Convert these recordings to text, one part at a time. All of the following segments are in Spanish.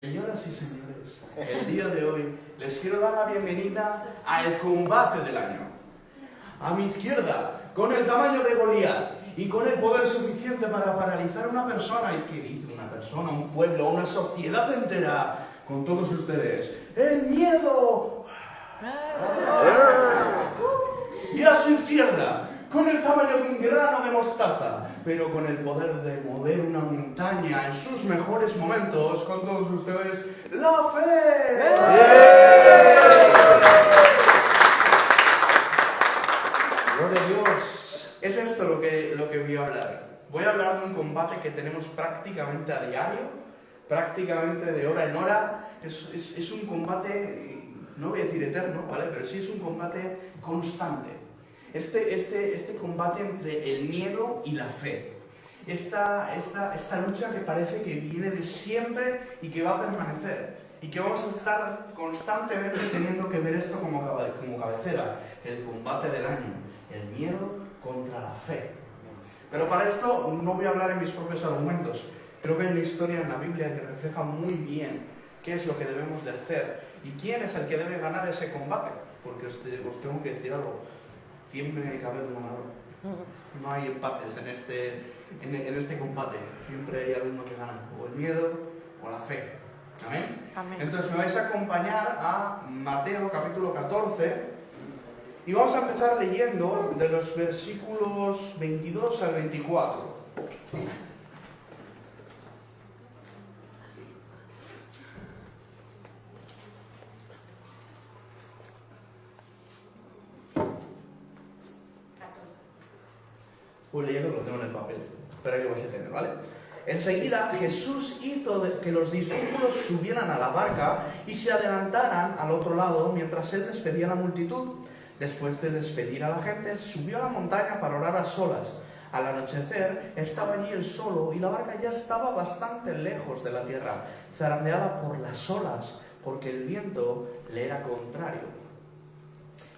Señoras y señores, el día de hoy les quiero dar la bienvenida al combate del año. A mi izquierda, con el tamaño de Goliat y con el poder suficiente para paralizar a una persona, y que dice una persona, un pueblo, una sociedad entera, con todos ustedes, ¡el miedo! Y a su izquierda, con el tamaño de un grano de mostaza, pero con el poder de mover una montaña en sus mejores momentos, con todos ustedes, ¡la fe! ¡Gloria a Dios! Es esto lo que voy a hablar. Voy a hablar de un combate que tenemos prácticamente a diario, prácticamente de hora en hora. Es un combate, no voy a decir eterno, ¿vale? Pero sí es un combate constante. Este combate entre el miedo y la fe. Esta lucha que parece que viene de siempre y que va a permanecer. Y que vamos a estar constantemente teniendo que ver esto como cabecera. El combate del año. El miedo contra la fe. Pero para esto no voy a hablar en mis propios argumentos. Creo que hay una historia en la Biblia que refleja muy bien qué es lo que debemos de hacer y quién es el que debe ganar ese combate. Porque os tengo que decir algo. Siempre hay que haber un ganador. No hay empates en este combate. Siempre hay alguno que gana. O el miedo o la fe. ¿Amén? Amén. Entonces me vais a acompañar a Mateo capítulo 14. Y vamos a empezar leyendo de los versículos 22 al 24. Pues leyendo lo tengo en el papel. Espera que lo vais a tener, ¿vale? Enseguida Jesús hizo que los discípulos subieran a la barca y se adelantaran al otro lado mientras él despedía a la multitud. Después de despedir a la gente, subió a la montaña para orar a solas. Al anochecer estaba allí él solo y la barca ya estaba bastante lejos de la tierra, zarandeada por las olas, porque el viento le era contrario.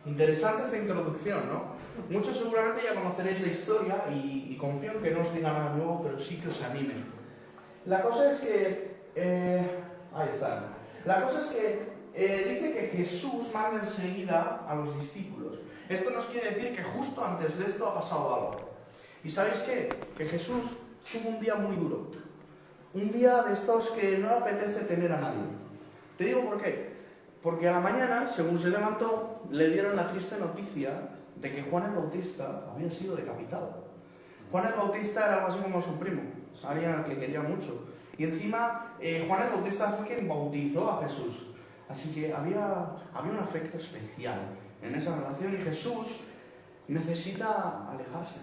Interesante esta introducción, ¿no? Muchos seguramente ya conoceréis la historia y confío en que no os diga nada nuevo, pero sí que os anime. La cosa es que... ahí están. La cosa es que dice que Jesús manda enseguida a los discípulos. Esto nos quiere decir que justo antes de esto ha pasado algo. ¿Y sabéis qué? Que Jesús tuvo un día muy duro. Un día de estos que no le apetece tener a nadie. Te digo por qué. Porque a la mañana, según se levantó, le dieron la triste noticia de que Juan el Bautista había sido decapitado. Juan el Bautista era algo así como su primo, alguien al que quería mucho. Y encima, Juan el Bautista fue quien bautizó a Jesús. Así que había un afecto especial en esa relación y Jesús necesita alejarse.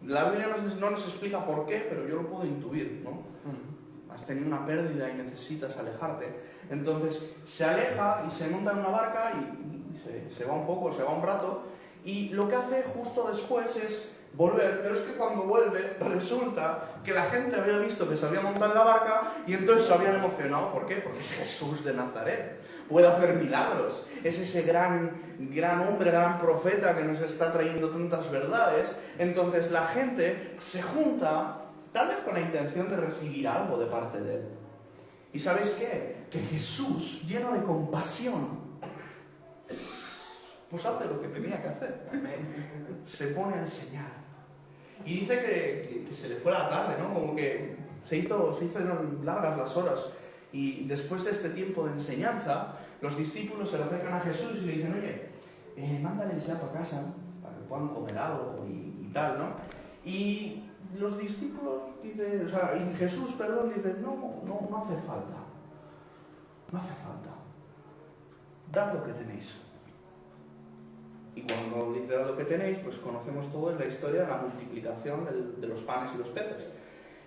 La Biblia no nos explica por qué, pero yo lo puedo intuir, ¿no? Has tenido una pérdida y necesitas alejarte. Entonces se aleja y se monta en una barca y se va un poco, se va un rato. Y lo que hace justo después es volver, pero es que cuando vuelve resulta que la gente había visto que se había montado en la barca y entonces se habían emocionado. ¿Por qué? Porque es Jesús de Nazaret, puede hacer milagros, es ese gran hombre, gran profeta que nos está trayendo tantas verdades. Entonces la gente se junta, tal vez con la intención de recibir algo de parte de él. ¿Y sabéis qué? Que Jesús, lleno de compasión, pues hace lo que tenía que hacer. Se pone a enseñar. Y dice que se le fue la tarde, ¿no? Como que se hicieron largas las horas. Y después de este tiempo de enseñanza, los discípulos se le acercan a Jesús y le dicen, oye, mándales ya para casa, para que puedan comer algo y tal, ¿no? Y los discípulos dicen, y Jesús, dice, no hace falta. No hace falta. Dad lo que tenéis. Y cuando dice lo que tenéis, pues conocemos todos la historia de la multiplicación de los panes y los peces.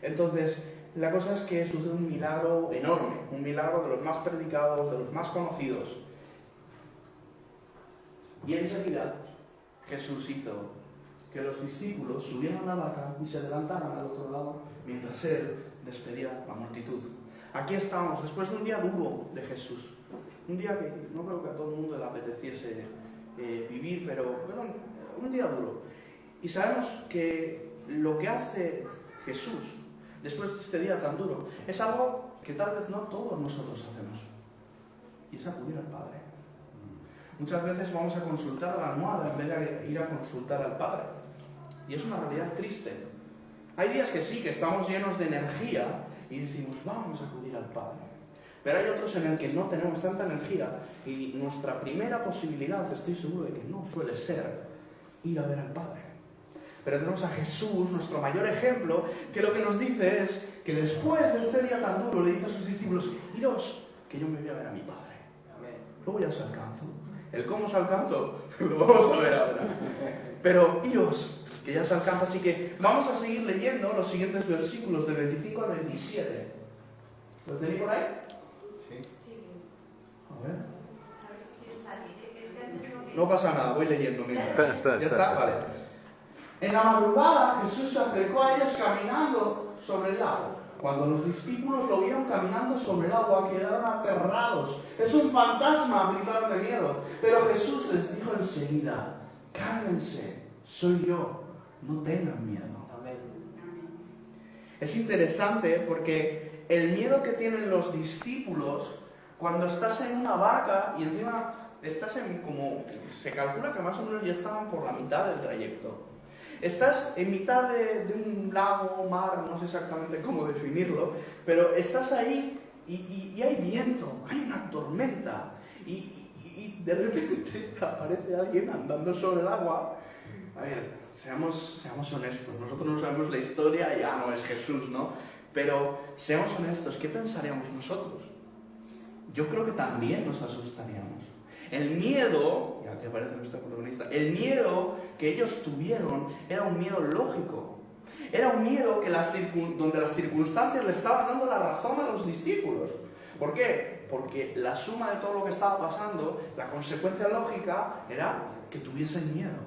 Entonces, la cosa es que sucede un milagro enorme, un milagro de los más predicados, de los más conocidos. Y enseguida Jesús hizo que los discípulos subieran a la barca y se adelantaran al otro lado mientras él despedía a la multitud. Aquí estamos, después de un día duro de Jesús. Un día que no creo que a todo el mundo le apeteciese vivir, pero un día duro. Y sabemos que lo que hace Jesús después de este día tan duro es algo que tal vez no todos nosotros hacemos, y es acudir al Padre. Muchas veces vamos a consultar a la almohada en vez de ir a consultar al Padre. Y es una realidad triste. Hay días que sí, que estamos llenos de energía y decimos, vamos a acudir al Padre. Pero hay otros en el que no tenemos tanta energía y nuestra primera posibilidad, estoy seguro de que no suele ser ir a ver al Padre. Pero tenemos a Jesús, nuestro mayor ejemplo, que lo que nos dice es que después de este día tan duro le dice a sus discípulos, iros, que yo me voy a ver a mi Padre. Luego ya os alcanzo. El cómo os alcanzo lo vamos a ver ahora. Pero iros, que ya os alcanza. Así que vamos a seguir leyendo los siguientes versículos de 25 al 27. ¿Los tenéis por ahí? Sí. A ver. No pasa nada, voy leyendo. Mira. ¿Ya está? Vale. En la madrugada Jesús se acercó a ellos caminando sobre el lago. Cuando los discípulos lo vieron caminando sobre el agua, quedaron aterrados. ¡Es un fantasma!, gritaron de miedo. Pero Jesús les dijo enseguida, cálmense, soy yo, no tengan miedo. Amén. Es interesante porque el miedo que tienen los discípulos cuando estás en una barca y encima estás en como... Se calcula que más o menos ya estaban por la mitad del trayecto. Estás en mitad de un lago, mar, no sé exactamente cómo definirlo, pero estás ahí y hay viento, hay una tormenta y de repente aparece alguien andando sobre el agua. A ver, seamos honestos, nosotros no sabemos la historia, ya no es Jesús, ¿no? Pero seamos honestos, ¿qué pensaríamos nosotros? Yo creo que también nos asustaríamos. El miedo, ya que aparece nuestra protagonista, el miedo que ellos tuvieron era un miedo lógico. Era un miedo que donde las circunstancias le estaban dando la razón a los discípulos. ¿Por qué? Porque la suma de todo lo que estaba pasando, la consecuencia lógica era que tuviesen miedo.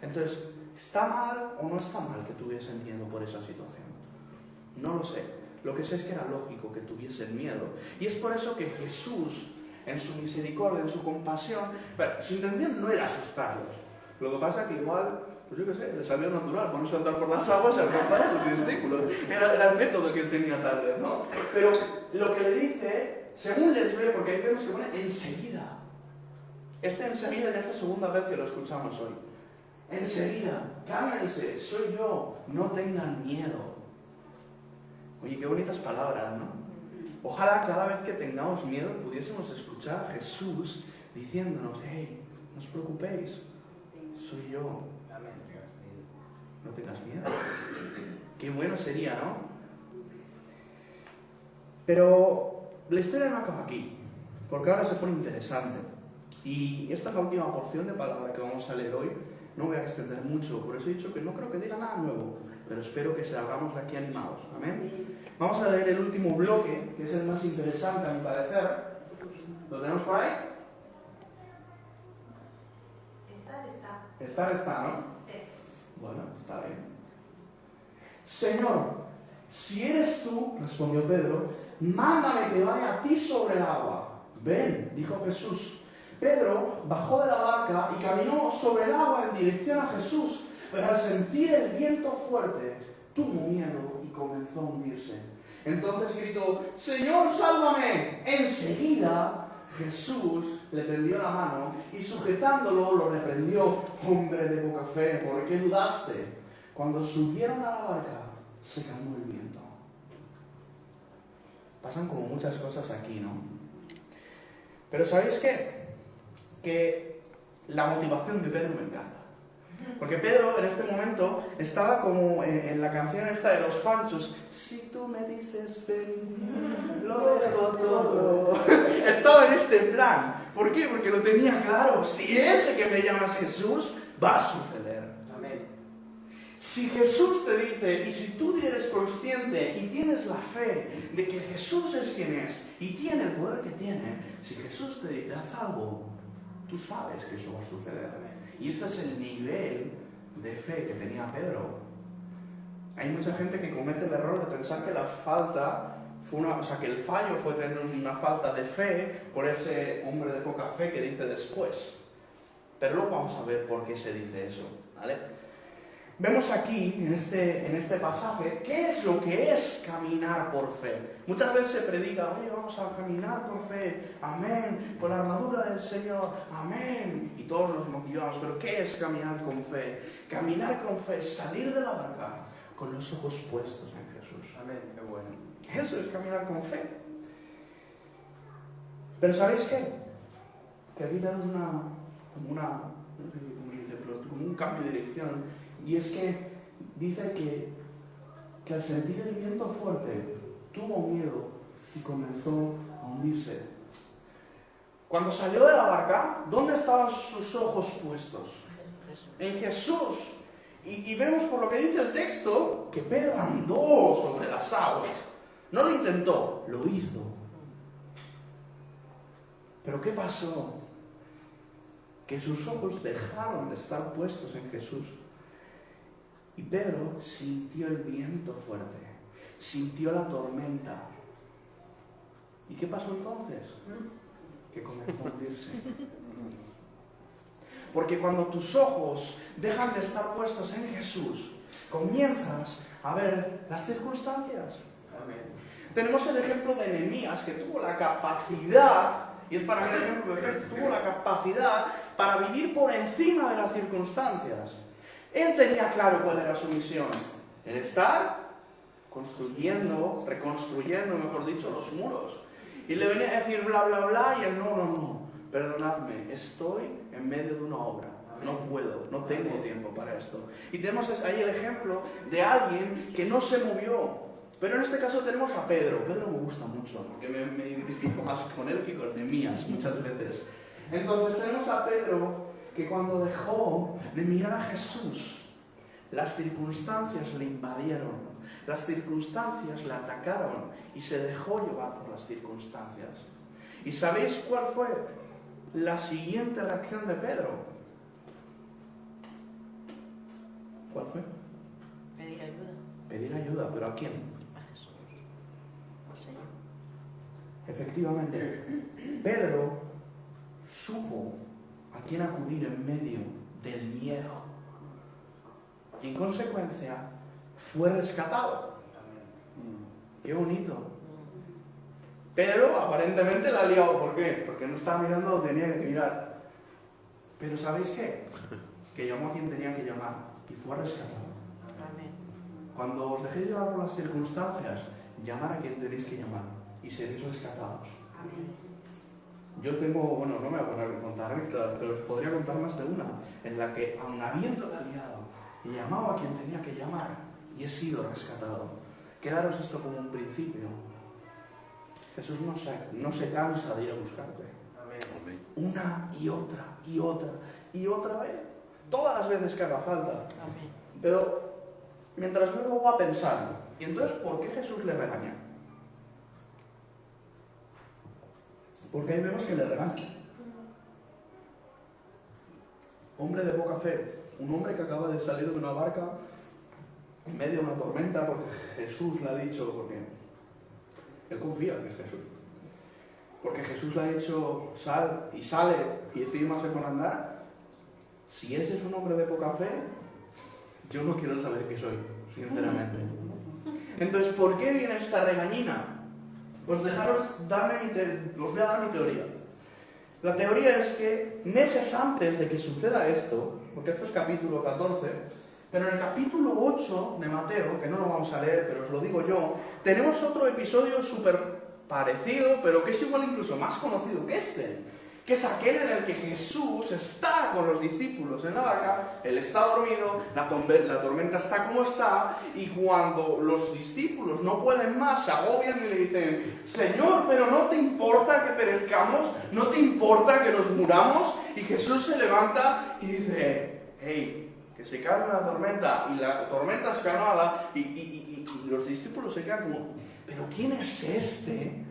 Entonces, ¿está mal o no está mal que tuviesen miedo por esa situación? No lo sé. Lo que sé es que era lógico que tuviesen miedo. Y es por eso que Jesús, en su misericordia, en su compasión, su intención no era asustarlos. Lo que pasa es que igual, pues yo qué sé, le salió natural ponerse a andar por las aguas y alcanzar a sus discípulos. Era el método que él tenía tal vez, ¿no? Pero lo que le dice, según les ve, porque ahí vemos que pone enseguida. Enseguida ya es la segunda vez que lo escuchamos hoy. Enseguida, cálmense, soy yo, no tengan miedo. Oye, qué bonitas palabras, ¿no? Ojalá cada vez que tengamos miedo pudiésemos escuchar a Jesús diciéndonos, hey, no os preocupéis, soy yo. No tengas miedo. Qué bueno sería, ¿no? Pero la historia no acaba aquí, porque ahora se pone interesante. Y esta es la última porción de palabra que vamos a leer hoy. No voy a extender mucho, por eso he dicho que no creo que diga nada nuevo, pero espero que salgamos de aquí animados. ¿Amén? Vamos a leer el último bloque, que es el más interesante a mi parecer. ¿Lo tenemos por ahí? Está, ¿no? Sí. Bueno, está bien. Señor, si eres tú, respondió Pedro, mándame que vaya a ti sobre el agua. Ven, dijo Jesús. Pedro bajó de la barca y caminó sobre el agua en dirección a Jesús, pero al sentir el viento fuerte, tuvo miedo y comenzó a hundirse. Entonces gritó, Señor, sálvame. Enseguida Jesús le tendió la mano y sujetándolo lo reprendió. Hombre de poca fe, ¿por qué dudaste? Cuando subieron a la barca, se calmó el viento. Pasan como muchas cosas aquí, ¿no? Pero ¿sabéis qué? Que la motivación de Pedro me encanta. Porque Pedro en este momento estaba como en la canción esta de Los Panchos. Si tú me dices ven, lo dejo todo. Estaba en este plan. ¿Por qué? Porque lo tenía claro. Si ese que me llamas Jesús, va a suceder. Amén. Si Jesús te dice, y si tú eres consciente y tienes la fe de que Jesús es quien es y tiene el poder que tiene, si Jesús te dice, haz algo, tú sabes que eso va a suceder. Y este es el nivel de fe que tenía Pedro. Hay mucha gente que comete el error de pensar que la falta fue que el fallo fue tener una falta de fe por ese hombre de poca fe que dice después. Pero luego vamos a ver por qué se dice eso, ¿vale? Vemos aquí, en este pasaje, qué es lo que es caminar por fe. Muchas veces se predica, oye, vamos a caminar por fe, amén, con la armadura del Señor, amén. Y todos nos motivamos, pero ¿qué es caminar con fe? Caminar con fe es salir de la barca con los ojos puestos en Jesús. Amén, qué bueno. Eso es caminar con fe. Pero ¿sabéis qué? Que aquí tenemos como un cambio de dirección. Y es que dice que al sentir el viento fuerte tuvo miedo y comenzó a hundirse. Cuando salió de la barca, ¿dónde estaban sus ojos puestos? En Jesús. Y vemos por lo que dice el texto que Pedro andó sobre las aguas. No lo intentó, lo hizo. Pero ¿qué pasó? Que sus ojos dejaron de estar puestos en Jesús. Y Pedro sintió el viento fuerte, sintió la tormenta. ¿Y qué pasó entonces? Que comenzó a hundirse. Porque cuando tus ojos dejan de estar puestos en Jesús, comienzas a ver las circunstancias. Amén. Tenemos el ejemplo de Nehemías, que tuvo la capacidad, y es para mí el ejemplo perfecto, tuvo la capacidad para vivir por encima de las circunstancias. Él tenía claro cuál era su misión, el estar construyendo, reconstruyendo, mejor dicho, los muros. Y le venía a decir bla, bla, bla, y él no, perdonadme, estoy en medio de una obra, no puedo, no tengo tiempo para esto. Y tenemos ahí el ejemplo de alguien que no se movió. Pero en este caso tenemos a Pedro. Pedro me gusta mucho, porque me identifico más con él que con Nehemías muchas veces. Entonces tenemos a Pedro que cuando dejó de mirar a Jesús, las circunstancias le invadieron, las circunstancias le atacaron y se dejó llevar por las circunstancias. ¿Y sabéis cuál fue la siguiente reacción de Pedro? ¿Cuál fue? Pedir ayuda. Pedir ayuda, ¿pero a quién? A Jesús, al Señor. Efectivamente, Pedro supo a quién acudir en medio del miedo. Y en consecuencia, fue rescatado. ¡Qué bonito! Pedro aparentemente la ha liado. ¿Por qué? Porque no estaba mirando donde tenía que mirar. Pero ¿sabéis qué? Que llamó a quien tenía que llamar y fue rescatado. Amén. Cuando os dejéis llevar por las circunstancias, llamar a quien tenéis que llamar y seréis rescatados. Amén. Yo tengo, bueno, no me voy a poner a contar anécdotas, pero os podría contar más de una, en la que, aun habiendo aliado, he llamado a quien tenía que llamar y he sido rescatado. Quedaros esto como un principio. Jesús no se cansa de ir a buscarte. Amén. Una y otra, y otra, y otra vez. Todas las veces que haga falta. Amén. Pero, mientras me pongo a pensar, ¿y entonces por qué Jesús le regaña? Porque ahí vemos que le regaña. Hombre de poca fe, un hombre que acaba de salir de una barca en medio de una tormenta porque Jesús le ha dicho, porque él confía que es Jesús. Porque Jesús le ha dicho sal y sale y encima se pone a andar. Si ese es un hombre de poca fe, yo no quiero saber qué soy, sinceramente. Entonces, ¿por qué viene esta regañina? Pues os voy a dar mi teoría. La teoría es que meses antes de que suceda esto, porque esto es capítulo 14, pero en el capítulo 8 de Mateo, que no lo vamos a leer, pero os lo digo yo, tenemos otro episodio súper parecido, pero que es igual incluso más conocido que este, que es aquel en el que Jesús está con los discípulos en la barca, él está dormido, la tormenta está como está, y cuando los discípulos no pueden más, se agobian y le dicen, Señor, pero ¿no te importa que perezcamos? ¿No te importa que nos muramos? Y Jesús se levanta y dice, hey, que se calme la tormenta, y la tormenta es calmada, y los discípulos se quedan como, ¿pero quién es este?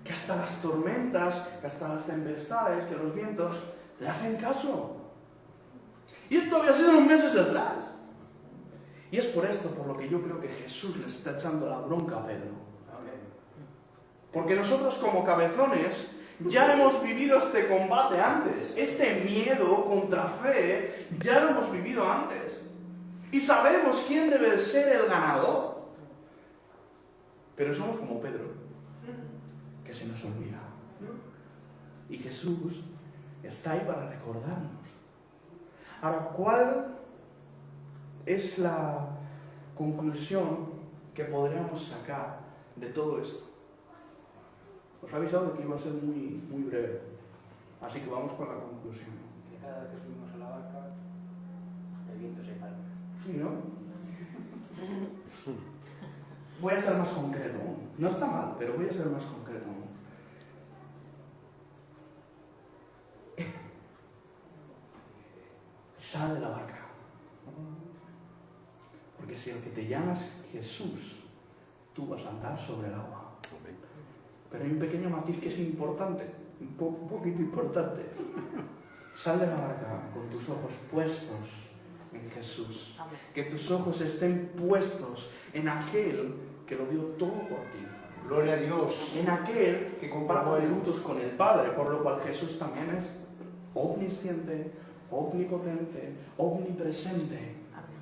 Que hasta las tormentas, que hasta las tempestades, que los vientos le hacen caso. Y esto había sido unos meses atrás. Y es por esto por lo que yo creo que Jesús le está echando la bronca a Pedro. Porque nosotros como cabezones ya hemos vivido este combate antes. Este miedo contra fe ya lo hemos vivido antes. Y sabemos quién debe ser el ganador. Pero somos como Pedro, que se nos olvida. Y Jesús está ahí para recordarnos. Ahora, ¿cuál es la conclusión que podríamos sacar de todo esto? Os he avisado de que iba a ser muy breve. Así que vamos con la conclusión. Que cada vez que subimos a la barca, el viento se calma. ¿Sí, no? Voy a ser más concreto. No está mal, pero voy a ser más concreto. Sal de la barca. Porque si el que te llamas Jesús, tú vas a andar sobre el agua. Pero hay un pequeño matiz que es importante, un poquito importante. Sal de la barca con tus ojos puestos en Jesús. Amén. Que tus ojos estén puestos en aquel que lo dio todo por ti. Gloria a Dios. En aquel que comparte tributos con el Padre, por lo cual Jesús también es omnisciente, omnipotente, omnipresente. Amén.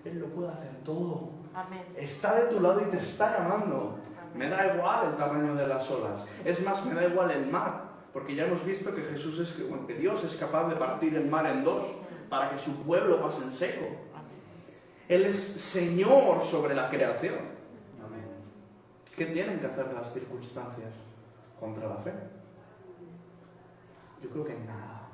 Él lo puede hacer todo. Amén. Está de tu lado y te está llamando. Me da igual el tamaño de las olas. Es más, me da igual el mar. Porque ya hemos visto que que Dios es capaz de partir el mar en dos para que su pueblo pase en seco. Él es Señor sobre la creación. Amén. ¿Qué tienen que hacer las circunstancias contra la fe? Yo creo que nada.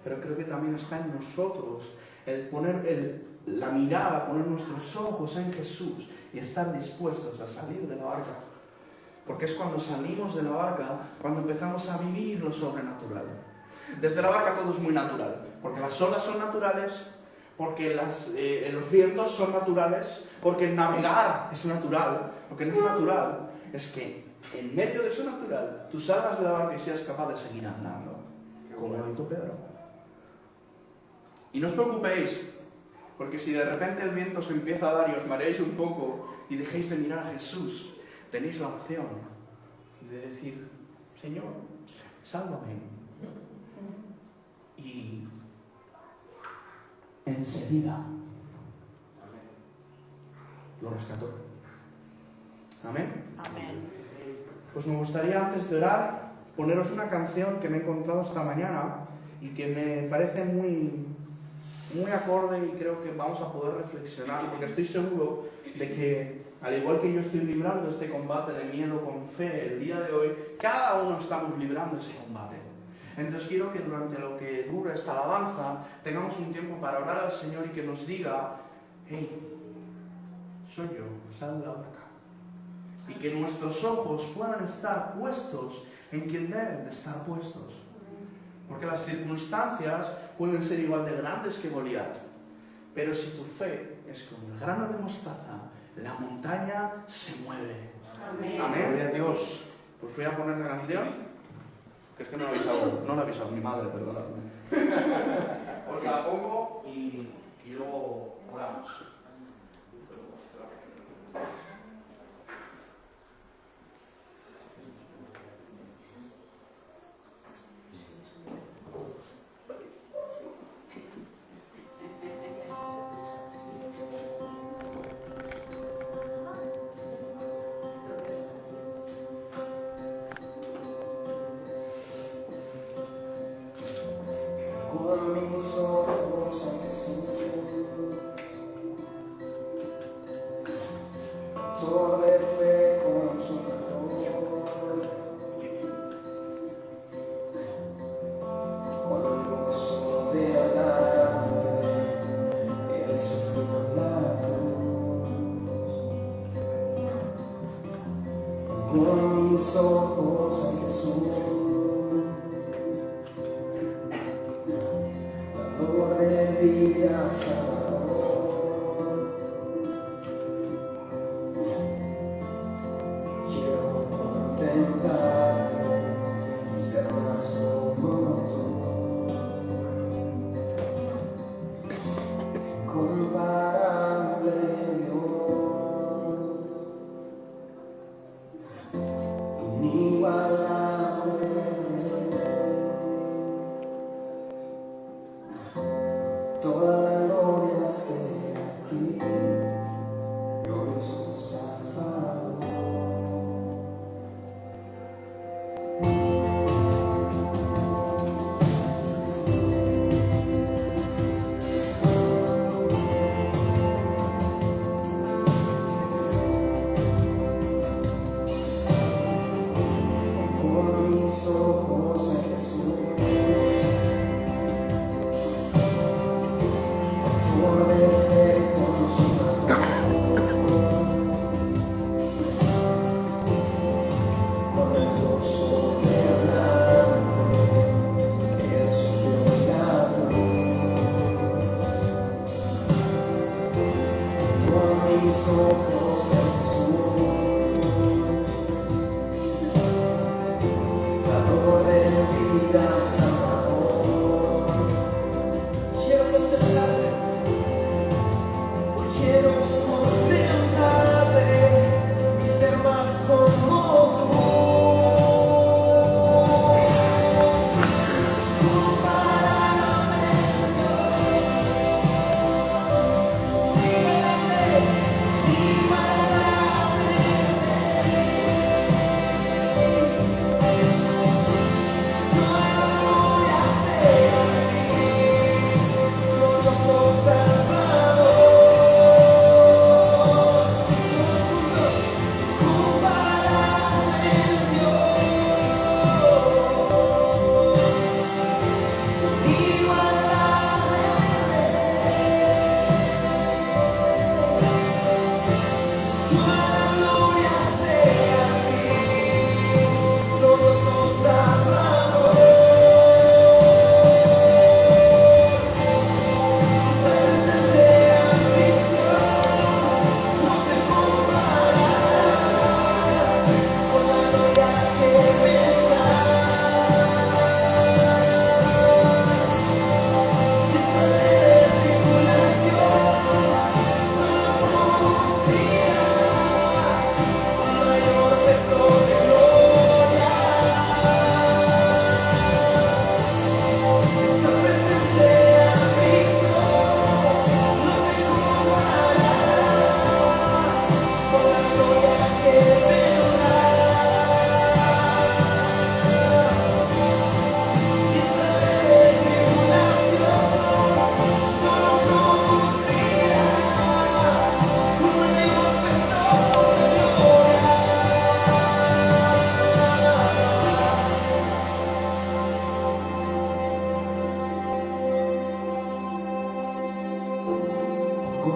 Pero creo que también está en nosotros el poner la mirada, poner nuestros ojos en Jesús y estar dispuestos a salir de la barca. Porque es cuando salimos de la barca, cuando empezamos a vivir lo sobrenatural. Desde la barca todo es muy natural, porque las olas son naturales, porque los vientos son naturales, porque navegar es natural. Lo que no es natural es que en medio de eso natural tú salgas de la barca y seas capaz de seguir andando, como lo hizo Pedro. Y no os preocupéis, porque si de repente el viento os empieza a dar y os mareáis un poco y dejéis de mirar a Jesús, tenéis la opción de decir: Señor, sálvame. Y enseguida lo rescató. Amén. Amén. Pues me gustaría, antes de orar, poneros una canción que me he encontrado esta mañana y que me parece muy acorde, y creo que vamos a poder reflexionar, porque estoy seguro de que, al igual que yo estoy librando este combate de miedo con fe el día de hoy, cada uno estamos librando ese combate. Entonces quiero que durante lo que dura esta alabanza tengamos un tiempo para orar al Señor y que nos diga: hey, soy yo, sal de la barca. Y que nuestros ojos puedan estar puestos en quien deben de estar puestos. Porque las circunstancias pueden ser igual de grandes que Goliat. Pero si tu fe es como el grano de mostaza, la montaña se mueve. Amén. Amén. Gloria a Dios. Pues voy a poner la canción, que es que no la ha avisado mi madre, perdonadme. Os la pongo y luego oramos. Con mis ojos a Jesús, todo de fe consolador, con el gozo de adelante, Él sufrió la cruz. Con mis ojos a Jesús, de vida salvador, quiero contemplarte y ser más como tú. Comparable Dios, inigualable. Toda la gloria será con mis ojos en Jesús. Autor de fe consumador, con el gozo delante, Él sufrió mi labor. Con mis ojos en Jesús, dador de vida, Salvador. Quiero contemplarte, quiero contemplarte y ser más como tú.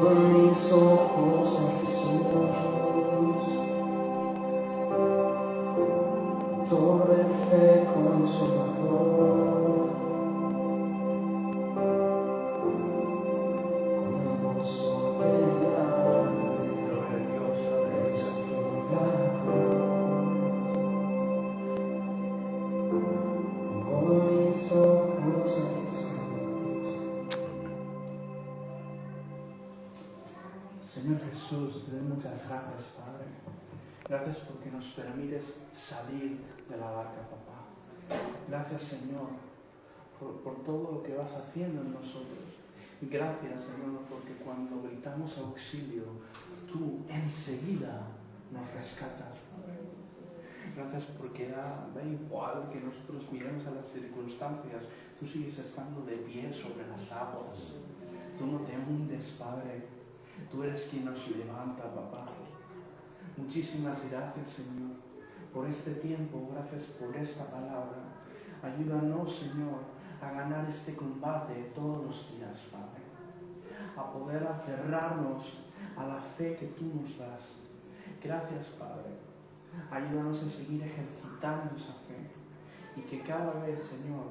Con mis ojos en Jesús, torre fe consolador, con el gozo delante, Él sufrió la cruz. Con mis ojos en Jesús. Señor Jesús, te doy muchas gracias, Padre. Gracias porque nos permites salir de la barca, papá. Gracias, Señor, por todo lo que vas haciendo en nosotros. Y gracias, Señor, porque cuando gritamos auxilio, tú enseguida nos rescatas, Padre. Gracias porque da igual que nosotros miremos a las circunstancias, tú sigues estando de pie sobre las aguas. Tú no te hundes, Padre. Tú eres quien nos levanta, papá. Muchísimas gracias, Señor, por este tiempo. Gracias por esta palabra. Ayúdanos, Señor, a ganar este combate todos los días, Padre. A poder aferrarnos a la fe que tú nos das. Gracias, Padre. Ayúdanos a seguir ejercitando esa fe. Y que cada vez, Señor,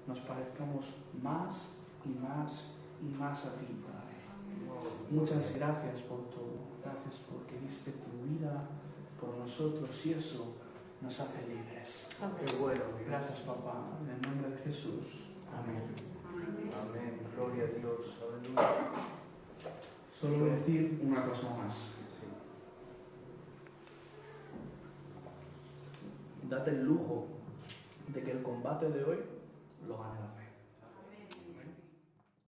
nos parezcamos más y más y más a ti, Padre. Muchas gracias por todo. Gracias porque diste tu vida por nosotros y eso nos hace libres. Amén. Qué bueno. Gracias, papá. En el nombre de Jesús. Amén. Amén. Gloria a Dios. Aleluya. Solo voy a decir una cosa más. Date el lujo de que el combate de hoy lo gane la fe.